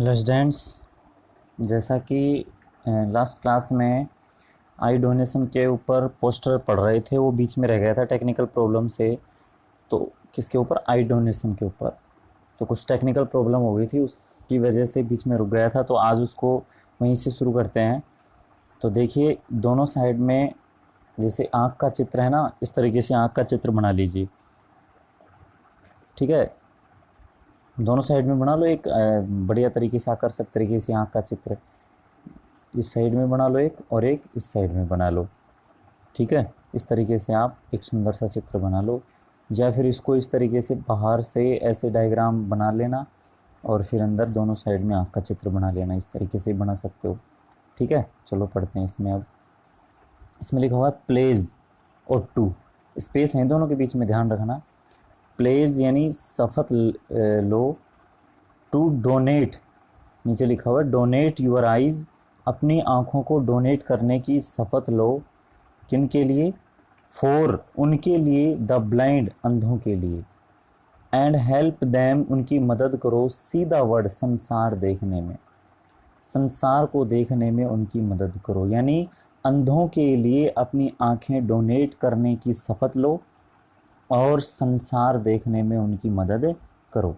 Hello students, जैसा कि last class में आई डोनेशन के ऊपर पोस्टर पढ़ रहे थे, वो बीच में रह गया था टेक्निकल प्रॉब्लम से। तो किसके ऊपर? आई डोनेशन के ऊपर। तो कुछ टेक्निकल प्रॉब्लम हो गई थी, उसकी वजह से बीच में रुक गया था। तो आज उसको वहीं से शुरू करते हैं। तो देखिए, दोनों साइड में जैसे आँख का चित्र है ना, इस तरीके से आँख का चित्र बना लीजिए। ठीक है, दोनों साइड में बना लो एक बढ़िया तरीके से, आकर्षक तरीके से आँख का चित्र। इस साइड में बना लो एक, और एक इस साइड में बना लो। ठीक है, इस तरीके से आप एक सुंदर सा चित्र बना लो। या फिर इसको इस तरीके से बाहर से ऐसे डायग्राम बना लेना, और फिर अंदर दोनों साइड में आँख का चित्र बना लेना। इस तरीके से बना सकते हो। ठीक है, चलो पढ़ते हैं इसमें। अब इसमें लिखा हुआ है प्लेज और टू, स्पेस है दोनों के बीच में, ध्यान रखना। प्लेज यानी शपथ लो, टू डोनेट नीचे लिखा हुआ है डोनेट योर आइज़, अपनी आँखों को डोनेट करने की शपथ लो। किन के लिए? फॉर, उनके लिए, द ब्लाइंड, अंधों के लिए। एंड हेल्प देम, उनकी मदद करो, सी द वर्ल्ड, संसार देखने में, संसार को देखने में उनकी मदद करो। यानी अंधों के लिए अपनी आँखें डोनेट करने की शपथ लो और संसार देखने में उनकी मदद करो।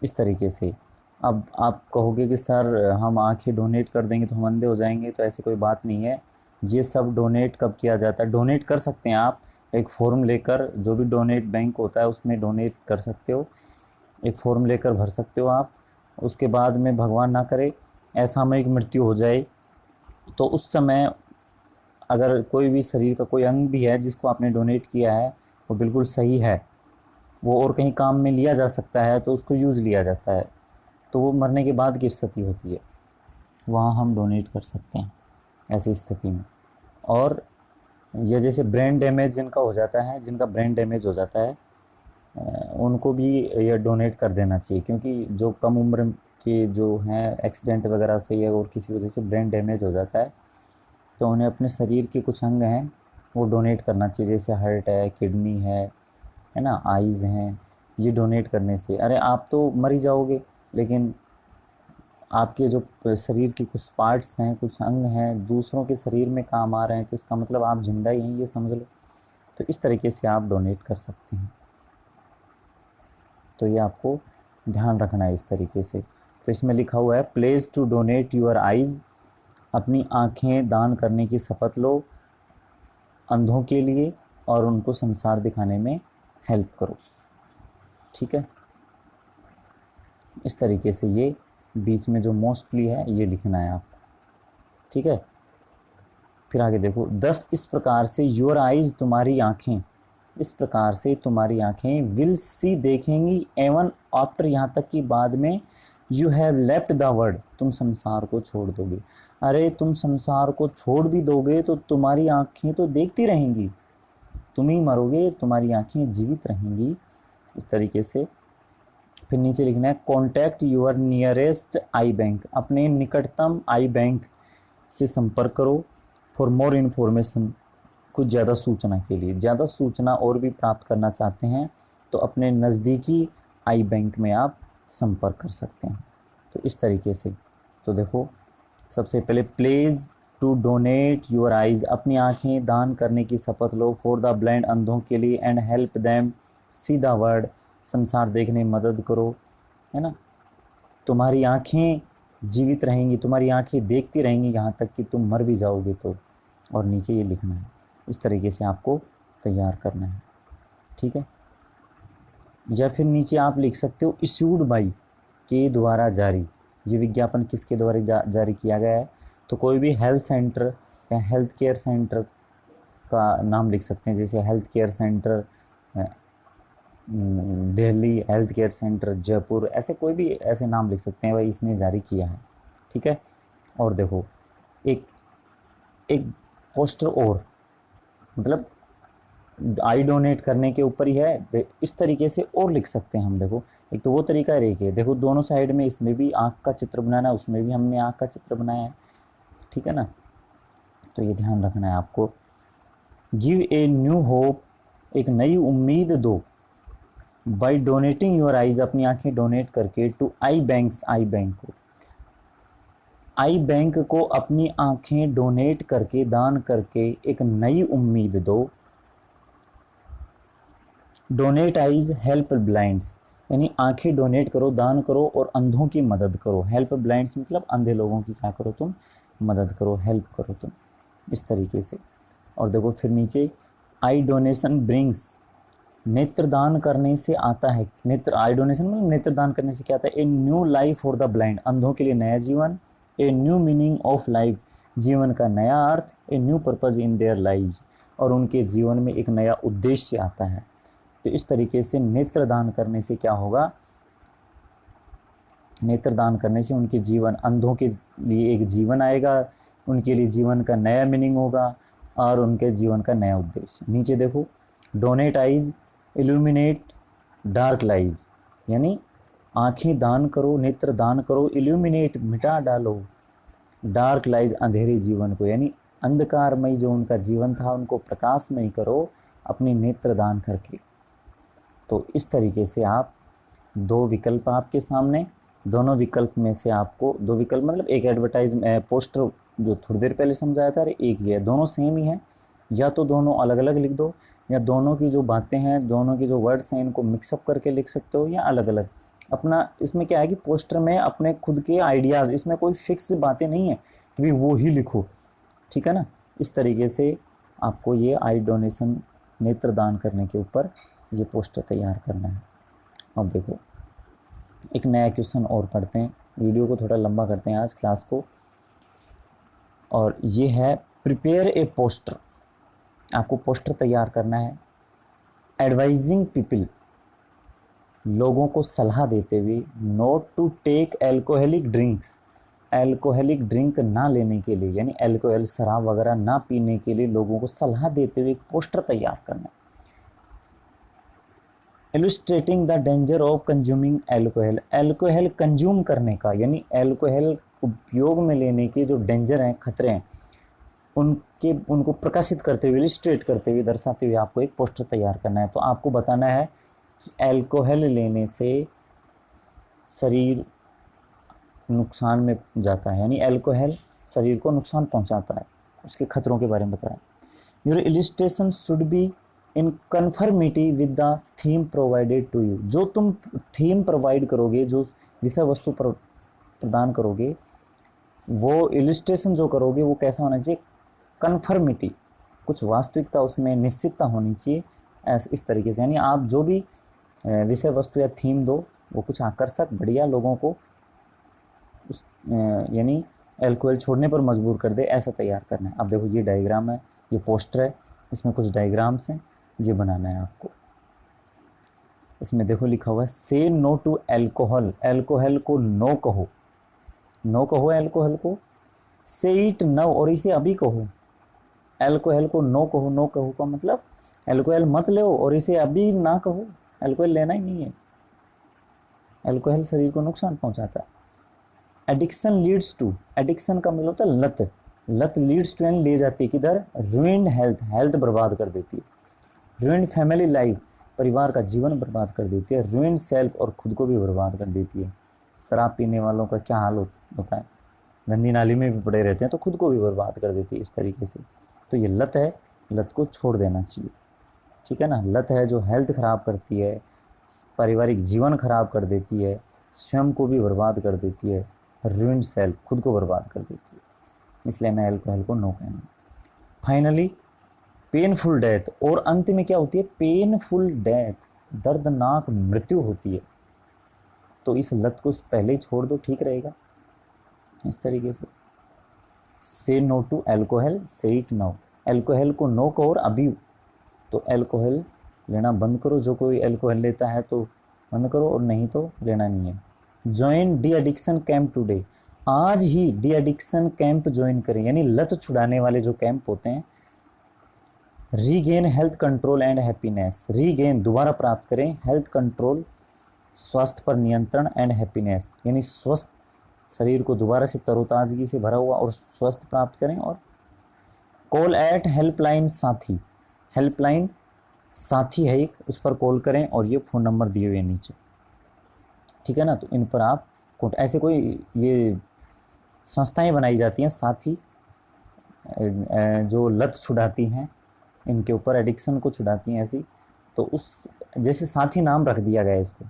इस तरीके से। अब आप कहोगे कि सर हम आंखें डोनेट कर देंगे तो हम अंधे हो जाएंगे, तो ऐसी कोई बात नहीं है। ये सब डोनेट कब किया जाता है? डोनेट कर सकते हैं आप एक फॉर्म लेकर, जो भी डोनेट बैंक होता है उसमें डोनेट कर सकते हो, एक फॉर्म लेकर भर सकते हो आप। उसके बाद में भगवान ना करे असामयिक मृत्यु हो जाए, तो उस समय अगर कोई भी शरीर का कोई अंग भी है जिसको आपने डोनेट किया है, वो बिल्कुल सही है, वो और कहीं काम में लिया जा सकता है, तो उसको यूज़ लिया जाता है, तो वो मरने के बाद की स्थिति होती है, वहाँ हम डोनेट कर सकते हैं ऐसी स्थिति में। और ये जैसे ब्रेन डैमेज जिनका हो जाता है, जिनका ब्रेन डैमेज हो जाता है, उनको भी ये डोनेट कर देना चाहिए। क्योंकि जो कम उम्र के जो हैं, एक्सीडेंट वगैरह से या और किसी वजह से ब्रेन डैमेज हो जाता है, तो उन्हें अपने शरीर के कुछ अंग हैं वो डोनेट करना चाहिए। जैसे हार्ट है, किडनी है ना, आइज़ हैं। ये डोनेट करने से, अरे आप तो मर ही जाओगे, लेकिन आपके जो शरीर के कुछ पार्ट्स हैं, कुछ अंग हैं, दूसरों के शरीर में काम आ रहे हैं, तो इसका मतलब आप जिंदा ही हैं, ये समझ लो। तो इस तरीके से आप डोनेट कर सकते हैं। तो ये आपको ध्यान रखना है इस तरीके से। तो इसमें लिखा हुआ है pledge to donate your eyes, अपनी आँखें दान करने की शपथ लो अंधों के लिए, और उनको संसार दिखाने में हेल्प करो। ठीक है, इस तरीके से ये बीच में जो मोस्टली है ये लिखना है आपको। ठीक है, फिर आगे देखो, 10 इस प्रकार से योर आइज़, तुम्हारी आँखें, इस प्रकार से तुम्हारी आँखें, विल सी, देखेंगी, एवन आफ्टर, यहाँ तक कि बाद में, you have left the world, तुम संसार को छोड़ दोगे। अरे तुम संसार को छोड़ भी दोगे तो तुम्हारी आँखें तो देखती रहेंगी, तुम ही मरोगे, तुम्हारी आँखें जीवित रहेंगी। इस तरीके से। फिर नीचे लिखना है contact your nearest eye bank, अपने निकटतम आई बैंक से संपर्क करो। फॉर मोर इन्फॉर्मेशन, कुछ ज़्यादा सूचना के लिए, ज़्यादा सूचना और भी प्राप्त करना चाहते हैं तो अपने नज़दीकी आई बैंक में आप संपर्क कर सकते हैं। तो इस तरीके से। तो देखो, सबसे पहले pledge to donate your eyes, अपनी आँखें दान करने की शपथ लो। फॉर द ब्लाइंड, अंधों के लिए। And help them see the world, संसार देखने में मदद करो, है ना। तुम्हारी आँखें जीवित रहेंगी, तुम्हारी आँखें देखती रहेंगी यहाँ तक कि तुम मर भी जाओगे तो। और नीचे ये लिखना है, इस तरीके से आपको तैयार करना है। ठीक है, या फिर नीचे आप लिख सकते हो इशूड बाई, के द्वारा जारी। ये विज्ञापन किसके द्वारा जारी किया गया है? तो कोई भी हेल्थ सेंटर या हेल्थ केयर सेंटर का नाम लिख सकते हैं। जैसे health care centre Delhi, health care centre Jaipur, ऐसे कोई भी ऐसे नाम लिख सकते हैं, भाई इसने जारी किया है। ठीक है, और देखो, एक एक पोस्टर और, मतलब आई डोनेट करने के ऊपर ही है, इस तरीके से और लिख सकते हैं हम। देखो, एक तो वो तरीका है, एक है, देखो दोनों साइड में, इसमें भी आँख का चित्र बनाना है, उसमें भी हमने आँख का चित्र बनाया है। ठीक है ना, तो ये ध्यान रखना है आपको। गिव ए न्यू होप, एक नई उम्मीद दो। बाई डोनेटिंग योर आइज़, अपनी आँखें डोनेट करके, to eye banks, eye bank को। आई बैंक को अपनी आंखें डोनेट करके, दान करके एक नई उम्मीद दो। डोनेट आइज हेल्प ब्लाइंड्स, यानी आंखें डोनेट करो, दान करो और अंधों की मदद करो। हेल्प ब्लाइंड्स मतलब अंधे लोगों की क्या करो तुम, मदद करो, हेल्प करो तुम, इस तरीके से। और देखो फिर नीचे, आई डोनेशन ब्रिंग्स, नेत्रदान करने से आता है, नेत्र, आई डोनेशन मतलब नेत्रदान करने से क्या आता है, a new life for the blind, अंधों के लिए नया जीवन, a new meaning of life, जीवन का नया अर्थ, a new purpose in their lives, और उनके जीवन में एक नया उद्देश्य आता है। तो इस तरीके से नेत्रदान करने से क्या होगा, नेत्रदान करने से उनके जीवन, अंधों के लिए एक जीवन आएगा, उनके लिए जीवन का नया मीनिंग होगा और उनके जीवन का नया उद्देश्य। नीचे देखो, donate eyes illuminate dark lies, यानी आंखें दान करो, नेत्र दान करो, इल्यूमिनेट मिटा डालो, डार्क लाइज अंधेरे जीवन को, यानी अंधकारमय जो उनका जीवन था उनको प्रकाशमय करो अपने नेत्र दान करके। तो इस तरीके से आप, दो विकल्प आपके सामने, दोनों विकल्प में से आपको, दो विकल्प मतलब एक एडवर्टाइज पोस्टर जो थोड़ी देर पहले समझाया था, अरे एक ही है, दोनों सेम ही है, या तो दोनों अलग अलग लिख दो, या दोनों की जो बातें हैं, दोनों की जो वर्ड्स हैं इनको मिक्सअप करके लिख सकते हो, या अलग अलग अपना। इसमें क्या है कि पोस्टर में अपने खुद के आइडियाज़, इसमें कोई फिक्स बातें नहीं है कि भाई वो ही लिखो, ठीक है ना। इस तरीके से आपको ये आई डोनेशन, नेत्रदान करने के ऊपर ये पोस्टर तैयार करना है। अब देखो एक नया क्वेश्चन और पढ़ते हैं, वीडियो को थोड़ा लंबा करते हैं आज क्लास को, और ये है प्रिपेयर ए पोस्टर, आपको पोस्टर तैयार करना है। एडवाइजिंग पीपल, लोगों को सलाह देते हुए, not to take alcoholic drinks, alcoholic drink ना लेने के लिए, यानी एल्कोहल शराब वगैरह ना पीने के लिए लोगों को सलाह देते हुए एक पोस्टर तैयार करना है। Illustrating the danger of consuming alcohol, alcohol consume करने का, यानी एल्कोहल उपयोग में लेने के जो डेंजर हैं, खतरे हैं, उनको प्रकाशित करते हुए, इलस्ट्रेट करते हुए, दर्शाते हुए आपको एक पोस्टर तैयार करना है। तो आपको बताना है कि एल्कोहल लेने से शरीर नुकसान में जाता है, यानी एल्कोहल शरीर को नुकसान पहुंचाता है, उसके खतरों के बारे में बताया। Your illustration should be in conformity with the theme provided to you, जो तुम थीम प्रोवाइड करोगे, जो विषय वस्तु प्रदान करोगे, वो इलिस्ट्रेशन जो करोगे वो कैसा होना चाहिए, कन्फर्मिटी, कुछ वास्तविकता उसमें, निश्चितता होनी चाहिए, इस तरीके से। यानी आप जो भी विषय वस्तु या थीम दो वो कुछ आकर्षक, बढ़िया, लोगों को उस यानी एल्कोहल छोड़ने पर मजबूर कर दे, ऐसा तैयार करना है। अब देखो ये डायग्राम है, ये पोस्टर है, इसमें कुछ डायग्राम्स हैं, ये बनाना है आपको। इसमें देखो लिखा हुआ है से नो टू एल्कोहल, एल्कोहल को नो कहो, नो कहो एल्कोहल को, से इट नाउ, और इसे अभी कहो, एल्कोहल को नो कहो, नो कहो का मतलब एल्कोहल मत लो और इसे अभी ना कहो, एल्कोहल लेना ही नहीं है, एल्कोहल शरीर को नुकसान पहुंचाता है। एडिक्शन लीड्स टू, एडिक्शन का मतलब होता है लत, लत लीड्स टू, यानी ले जाती है किधर, रूइंड हेल्थ, हेल्थ बर्बाद कर देती है, रूइंड फैमिली लाइफ, परिवार का जीवन बर्बाद कर देती है, रूइंड सेल्फ, और खुद को भी बर्बाद कर देती है। शराब पीने वालों का क्या हाल होता है, गंदी नाली में भी पड़े रहते हैं, तो खुद को भी बर्बाद कर देती है इस तरीके से। तो ये लत है, लत को छोड़ देना चाहिए, ठीक है ना। लत है जो हेल्थ ख़राब करती है, पारिवारिक जीवन खराब कर देती है, स्वयं को भी बर्बाद कर देती है, रूइंड सेल्फ, खुद को बर्बाद कर देती है, इसलिए मैं अल्कोहल को नो कहना। फाइनली पेनफुल डेथ, और अंत में क्या होती है, पेनफुल डेथ, दर्दनाक मृत्यु होती है। तो इस लत को पहले ही छोड़ दो, ठीक रहेगा, इस तरीके से नो टू एल्कोहल, से इट नाउ, एल्कोहल को नो कहो और अभी, तो एल्कोहल लेना बंद करो, जो कोई एल्कोहल लेता है तो बंद करो, और नहीं तो लेना नहीं है। Join de addiction camp today, आज ही डी एडिक्शन कैंप ज्वाइन करें, यानी लत छुड़ाने वाले जो कैंप होते हैं। Regain health control and happiness, regain दोबारा प्राप्त करें, हेल्थ कंट्रोल स्वास्थ्य पर नियंत्रण, एंड हैप्पीनेस यानी स्वस्थ शरीर को दोबारा से तरोताजगी से भरा हुआ और स्वस्थ प्राप्त करें। और कॉल एट हेल्पलाइन साथी, हेल्पलाइन साथी है एक, उस पर कॉल करें, और ये फ़ोन नंबर दिए हुए हैं नीचे, ठीक है ना। तो इन पर आप ऐसे कोई ये संस्थाएं बनाई जाती हैं साथी जो लत छुड़ाती हैं, इनके ऊपर एडिक्शन को छुड़ाती हैं ऐसी, तो उस जैसे साथी नाम रख दिया गया है इसको,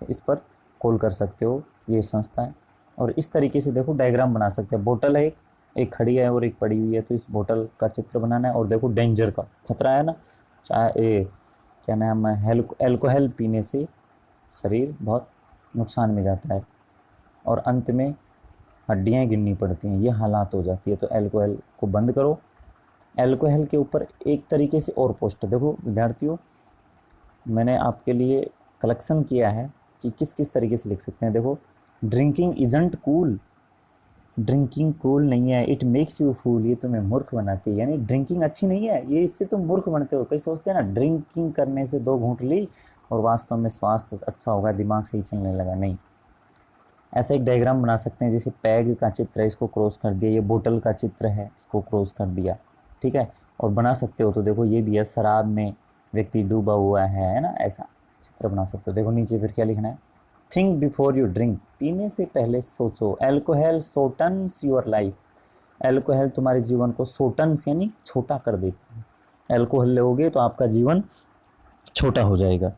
तो इस पर कॉल कर सकते हो ये संस्थाएं। और इस तरीके से देखो डायग्राम बना सकते हैं। बोतल है, एक खड़ी है और एक पड़ी हुई है, तो इस बोतल का चित्र बनाना है। और देखो डेंजर का खतरा है ना, चाहे क्या नाम है, एल्कोहल पीने से शरीर बहुत नुकसान में जाता है और अंत में हड्डियाँ गिरनी पड़ती हैं, ये हालात हो जाती है। तो एल्कोहल को बंद करो। एल्कोहल के ऊपर एक तरीके से और पोस्टर देखो विद्यार्थियों, मैंने आपके लिए कलेक्शन किया है कि किस किस तरीके से लिख सकते हैं। देखो, drinking isn't cool, drinking cool नहीं है, इट मेक्स यू फूल, ये तुम्हें मूर्ख बनाती है। यानी ड्रिंकिंग अच्छी नहीं है, ये इससे तुम मूर्ख बनते हो। कई सोचते हैं ना ड्रिंकिंग करने से 2 घूंट ली और वास्तव में स्वास्थ्य अच्छा होगा, दिमाग सही चलने लगा, नहीं। ऐसा एक डायग्राम बना सकते हैं, जैसे पैग का चित्र है, इसको क्रॉस कर दिया, ये बोतल का चित्र है, इसको क्रॉस कर दिया, ठीक है। और बना सकते हो तो देखो ये भी है, शराब में व्यक्ति डूबा हुआ है ना, ऐसा चित्र बना सकते हो। देखो नीचे फिर क्या लिखना है, थिंक बिफोर यू ड्रिंक, पीने से पहले सोचो। एल्कोहल शॉर्टन्स योर लाइफ, एल्कोहल तुम्हारे जीवन को शॉर्टन्स यानी छोटा कर देती है। एल्कोहल लोगे तो आपका जीवन छोटा हो जाएगा।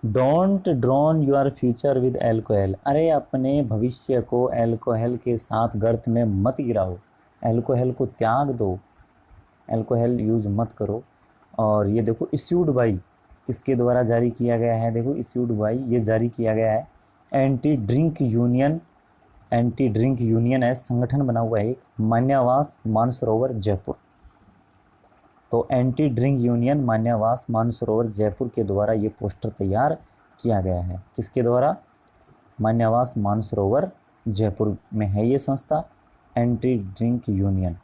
Don't drawn your future with alcohol, अरे अपने भविष्य को एल्कोहल के साथ गर्त में मत गिराओ, एल्कोहल को त्याग दो, एल्कोहल यूज मत करो। और ये देखो इश्यूड बाई, किसके द्वारा जारी किया गया है, देखो इश्यूड बाई, ये जारी किया गया है anti drink union, anti drink union है संगठन बना हुआ है एक, मान्यवास मानसरोवर जयपुर। तो anti drink union Manyawas Mansarovar Jaipur के द्वारा ये पोस्टर तैयार किया गया है। किसके द्वारा, मान्यवास मानसरोवर जयपुर में है ये संस्था, anti drink union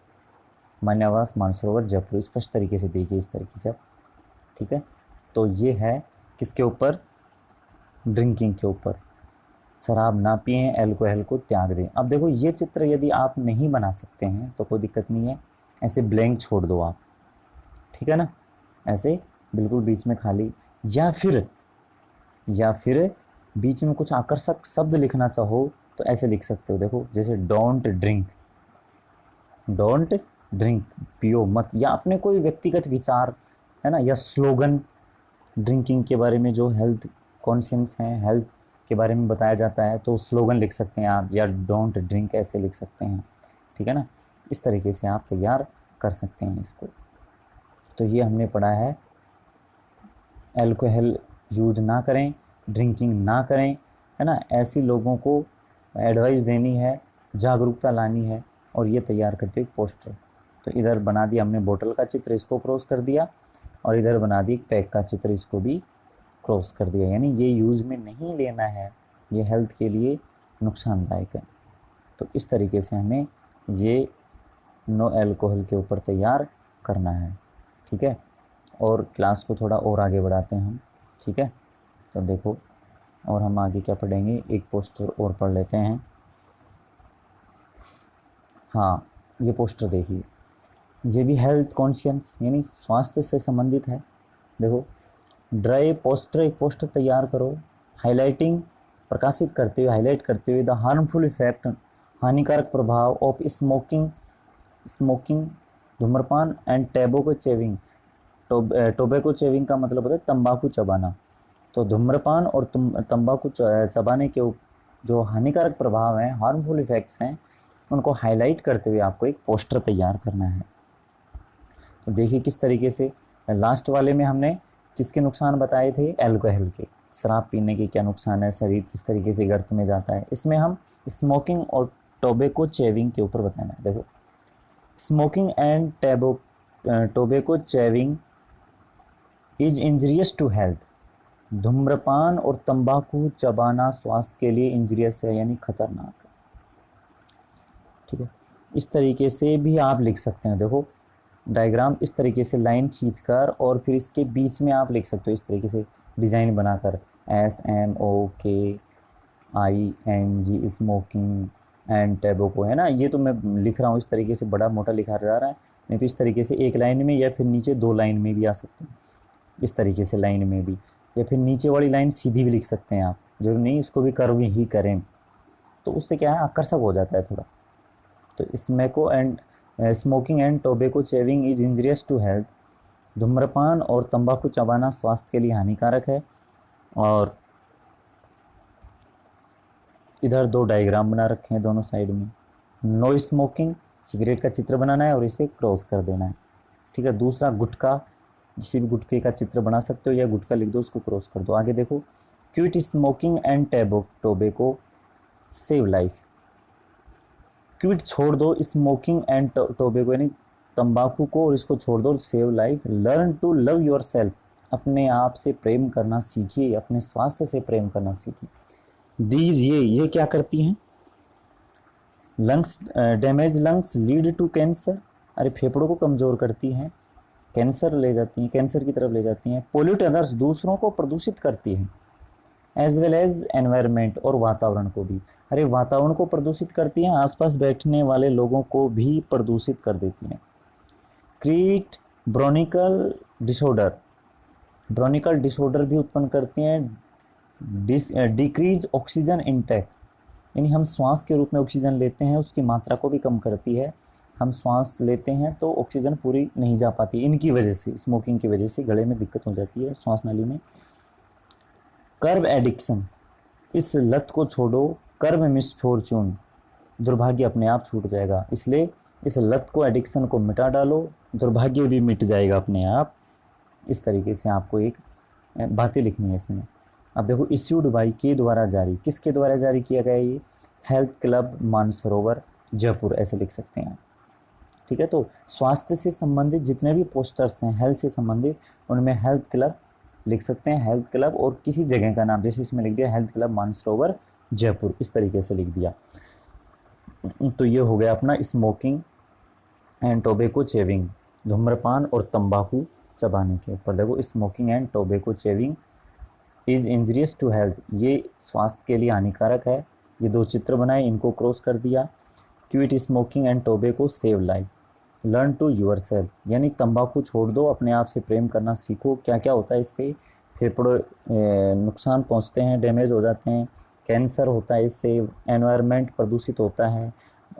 Manyawas Mansarovar Jaipur. स्पष्ट तरीके से देखिए इस तरीके से, ठीक है। तो ये है किसके ऊपर, ड्रिंकिंग के ऊपर, शराब ना पिएं, एल्कोहल को त्याग दें। अब देखो ये चित्र यदि आप नहीं बना सकते हैं तो कोई दिक्कत नहीं है, ऐसे ब्लैंक छोड़ दो आप, ठीक है ना, ऐसे बिल्कुल बीच में खाली, या फिर बीच में कुछ आकर्षक शब्द लिखना चाहो तो ऐसे लिख सकते हो। देखो जैसे डोंट ड्रिंक, डोंट ड्रिंक, पियो मत, या अपने कोई व्यक्तिगत विचार है ना, या स्लोगन ड्रिंकिंग के बारे में, जो हेल्थ कॉन्शियस हैं, हेल्थ के बारे में बताया जाता है, तो स्लोगन लिख सकते हैं आप, या डोंट ड्रिंक ऐसे लिख सकते हैं, ठीक है ना। इस तरीके से आप तैयार कर सकते हैं इसको। तो ये हमने पढ़ा है, एल्कोहल यूज ना करें, ड्रिंकिंग ना करें, है ना, ऐसी लोगों को एडवाइस देनी है, जागरूकता लानी है, और ये तैयार करते एक पोस्टर। तो इधर बना दिया हमने बोतल का चित्र, इसको क्रॉस कर दिया, और इधर बना दी एक पैक का चित्र, इसको भी क्रॉस कर दिया। यानी ये यूज़ में नहीं लेना है, ये हेल्थ के लिए नुकसानदायक है। तो इस तरीके से हमें ये नो एल्कोहल के ऊपर तैयार करना है, ठीक है। और क्लास को थोड़ा और आगे बढ़ाते हैं हम, ठीक है। तो देखो, और हम आगे क्या पढ़ेंगे, एक पोस्टर और पढ़ लेते हैं। हाँ, ये पोस्टर देखिए, ये भी हेल्थ कॉन्शियस यानी स्वास्थ्य से संबंधित है। देखो, ड्राई पोस्टर, एक पोस्टर तैयार करो, हाईलाइटिंग, प्रकाशित करते हुए, हाईलाइट करते हुए द हार्मफुल इफेक्ट, हानिकारक प्रभाव ऑफ स्मोकिंग, धूम्रपान, एंड टैबोको चेविंग। टोबैको चेविंग का मतलब होता है तंबाकू चबाना। तो धूम्रपान और तंबाकू चबाने के जो हानिकारक प्रभाव हैं, हार्मफुल इफेक्ट्स हैं, उनको हाईलाइट करते हुए आपको एक पोस्टर तैयार करना है। तो देखिए किस तरीके से, लास्ट वाले में हमने किसके नुकसान बताए थे, एल्कोहल के, शराब पीने के क्या नुकसान है, शरीर किस तरीके से गर्त में जाता है। इसमें हम स्मोकिंग और टोबैको चेविंग के ऊपर बताना है। देखो, smoking and tobacco chewing is injurious to health, धूम्रपान और तंबाकू चबाना स्वास्थ्य के लिए इंजरियस है यानी खतरनाक है, ठीक है। इस तरीके से भी आप लिख सकते हैं। देखो डायग्राम इस तरीके से लाइन खींचकर, और फिर इसके बीच में आप लिख सकते हो इस तरीके से डिज़ाइन बनाकर, SMOKING, स्मोकिंग एंड टैबोको, है ना। ये तो मैं लिख रहा हूँ इस तरीके से, बड़ा मोटा लिखा जा रहा है, नहीं तो इस तरीके से एक लाइन में, या फिर नीचे 2 लाइन में भी आ सकते हैं, इस तरीके से लाइन में भी, या फिर नीचे वाली लाइन सीधी भी लिख सकते हैं आप, जरूरी नहीं इसको भी कर्व ही करें, तो उससे क्या है आकर्षक हो जाता है थोड़ा, तो smoking and tobacco chewing is injurious to health. धूम्रपान और तंबाकू चबाना स्वास्थ्य के लिए हानिकारक है। और इधर दो डायग्राम बना रखे हैं दोनों साइड में। नो स्मोकिंग, सिगरेट का चित्र बनाना है और इसे क्रॉस कर देना है। ठीक है। दूसरा गुटखा, किसी भी गुटखे का चित्र बना सकते हो या गुटखा लिख दो, उसको क्रॉस कर दो। आगे देखो, quit smoking and tobacco save life. Quit छोड़ दो स्मोकिंग एंड टोबैको यानी तंबाकू को और इसको छोड़ दो, save life. Learn to love yourself, अपने आप से प्रेम करना सीखिए, अपने स्वास्थ्य से प्रेम करना सीखिए। दीज ये क्या करती हैं? Lungs damage lungs lead to cancer, अरे फेफड़ों को कमज़ोर करती हैं, कैंसर ले जाती हैं, कैंसर की तरफ ले जाती हैं। पोल्यूट अदर्स, दूसरों को प्रदूषित करती हैं। एज वेल एज एनवायरनमेंट, और वातावरण को भी, अरे वातावरण को प्रदूषित करती हैं, आसपास बैठने वाले लोगों को भी प्रदूषित कर देती हैं। क्रिएट ब्रोनिकल डिसऑर्डर, ब्रोनिकल डिसऑर्डर भी उत्पन्न करती हैं। डिक्रीज ऑक्सीजन इनटेक, यानी हम श्वास के रूप में ऑक्सीजन लेते हैं, उसकी मात्रा को भी कम करती है। हम श्वास लेते हैं तो ऑक्सीजन पूरी नहीं जा पाती, इनकी वजह से, स्मोकिंग की वजह से गले में दिक्कत हो जाती है, श्वास नाली में। कर्ब एडिक्शन, इस लत को छोड़ो। कर्ब मिसफॉर्चून, दुर्भाग्य अपने आप छूट जाएगा, इसलिए इस लत को, एडिक्शन को मिटा डालो, दुर्भाग्य भी मिट जाएगा अपने आप। इस तरीके से आपको एक बातें लिखनी है इसमें। अब देखो, इश्यूड बाई के द्वारा जारी, किसके द्वारा जारी किया गया ये? हेल्थ क्लब मानसरोवर जयपुर, ऐसे लिख सकते हैं। ठीक है। तो स्वास्थ्य से संबंधित जितने भी पोस्टर्स हैं हेल्थ से संबंधित, उनमें हेल्थ क्लब लिख सकते हैं, हेल्थ क्लब और किसी जगह का नाम, जैसे इसमें लिख दिया हेल्थ क्लब मानसरोवर जयपुर, इस तरीके से लिख दिया। तो ये हो गया अपना स्मोकिंग एंड टोबैको चेविंग, धूम्रपान और तंबाकू चबाने के ऊपर। देखो, smoking and tobacco chewing is injurious to health, ये स्वास्थ्य के लिए हानिकारक है। ये दो चित्र बनाए, इनको क्रॉस कर दिया। Quit smoking and tobacco save life. Learn to yourself, यानी तंबाकू छोड़ दो, अपने आप से प्रेम करना सीखो। क्या क्या होता है इससे? फेफड़ों नुकसान पहुंचते हैं, डैमेज हो जाते हैं, कैंसर होता है इससे, एनवायरनमेंट प्रदूषित होता है,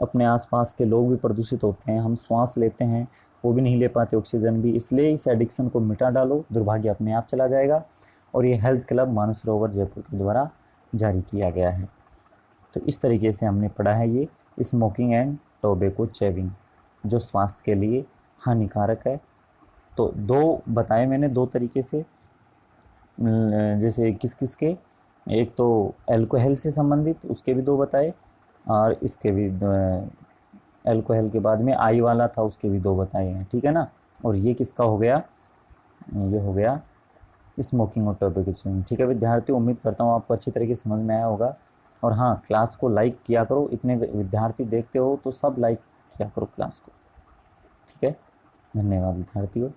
अपने आसपास के लोग भी प्रदूषित होते हैं, हम श्वास लेते हैं वो भी नहीं ले पाते ऑक्सीजन भी। इसलिए इस एडिक्शन को मिटा डालो, दुर्भाग्य अपने आप चला जाएगा। और ये हेल्थ क्लब मानसरोवर जयपुर के द्वारा जारी किया गया है। तो इस तरीके से हमने पढ़ा है ये स्मोकिंग एंड टोबैको चेविंग, जो स्वास्थ्य के लिए हानिकारक है। तो दो बताए मैंने, दो तरीके से, जैसे किस किस के, एक तो अल्कोहल से संबंधित, उसके भी दो बताए, और इसके भी अल्कोहल के बाद में आई वाला था, उसके भी दो बताए हैं। ठीक है ना। और ये किसका हो गया? ये हो गया स्मोकिंग और टोबैको चेविंग। ठीक है विद्यार्थियों, उम्मीद करता हूँ आपको अच्छी तरीके से समझ में आया होगा। और हाँ, क्लास को लाइक किया करो, इतने विद्यार्थी देखते हो तो सब लाइक किया करो क्लास को। ठीक है, धन्यवाद विद्यार्थियों।